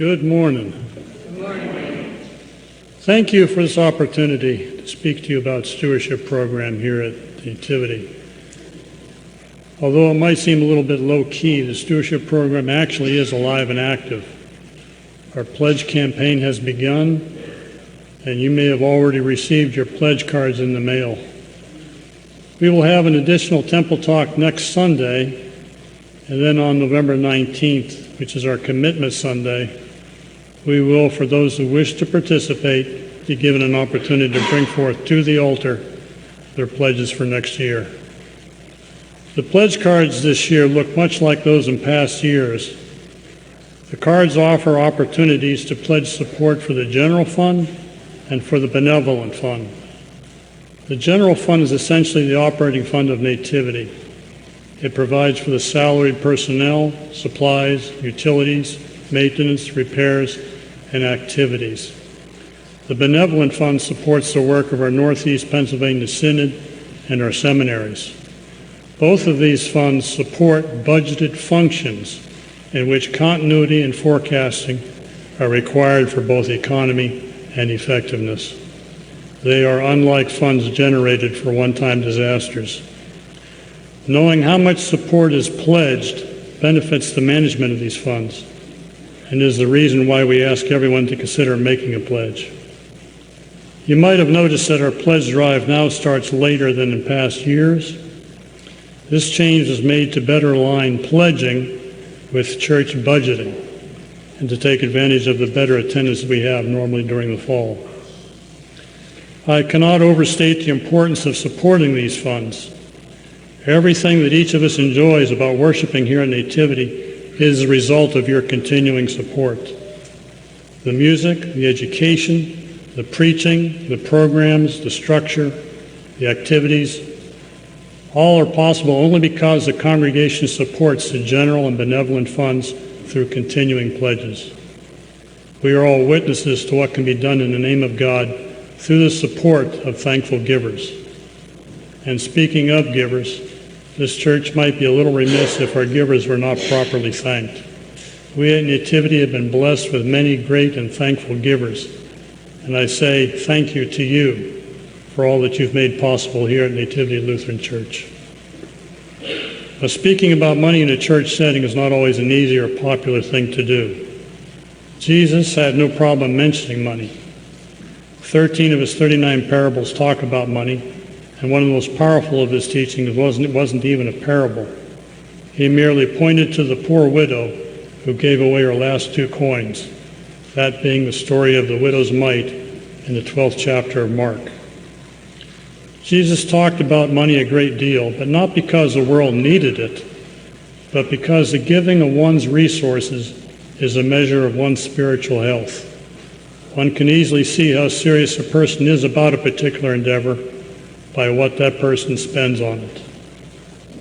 Good morning. Good morning. Thank you for this opportunity to speak to you about Stewardship program here at Nativity. Although it might seem a little bit low-key, the Stewardship program actually is alive and active. Our pledge campaign has begun, and you may have already received your pledge cards in the mail. We will have an additional temple talk next Sunday, and then on November 19th, which is our Commitment Sunday, we will, for those who wish to participate, be given an opportunity to bring forth to the altar their pledges for next year. The pledge cards this year look much like those in past years. The cards offer opportunities to pledge support for the general fund and for the benevolent fund. The general fund is essentially the operating fund of Nativity. It provides for the salaried personnel, supplies, utilities, maintenance, repairs, and activities. The benevolent fund supports the work of our Northeast Pennsylvania Synod and our seminaries. Both of these funds support budgeted functions in which continuity and forecasting are required for both economy and effectiveness. They are unlike funds generated for one-time disasters. Knowing how much support is pledged benefits the management of these funds and is the reason why we ask everyone to consider making a pledge. You might have noticed that our pledge drive now starts later than in past years. This change is made to better align pledging with church budgeting and to take advantage of the better attendance we have normally during the fall. I cannot overstate the importance of supporting these funds. Everything that each of us enjoys about worshiping here at Nativity is a result of your continuing support. The music, the education, the preaching, the programs, the structure, the activities, all are possible only because the congregation supports the general and benevolent funds through continuing pledges. We are all witnesses to what can be done in the name of God through the support of thankful givers. And speaking of givers, this church might be a little remiss if our givers were not properly thanked. We at Nativity have been blessed with many great and thankful givers, and I say thank you to you for all that you've made possible here at Nativity Lutheran Church. But speaking about money in a church setting is not always an easy or popular thing to do. Jesus had no problem mentioning money. 13 of his 39 parables talk about money, and one of the most powerful of his teachings wasn't even a parable. He merely pointed to the poor widow who gave away her last 2 coins, that being the story of the widow's mite in the 12th chapter of Mark. Jesus talked about money a great deal, but not because the world needed it, but because the giving of one's resources is a measure of one's spiritual health. One can easily see how serious a person is about a particular endeavor by what that person spends on it.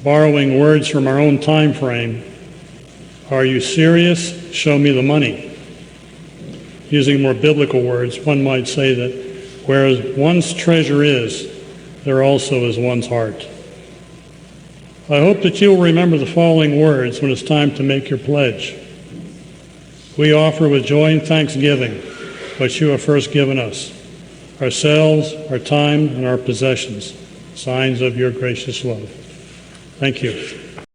Borrowing words from our own time frame, are you serious? Show me the money. Using more biblical words, one might say that where one's treasure is, there also is one's heart. I hope that you will remember the following words when it's time to make your pledge. We offer with joy and thanksgiving what you have first given us, ourselves, our time, and our possessions, signs of your gracious love. Thank you.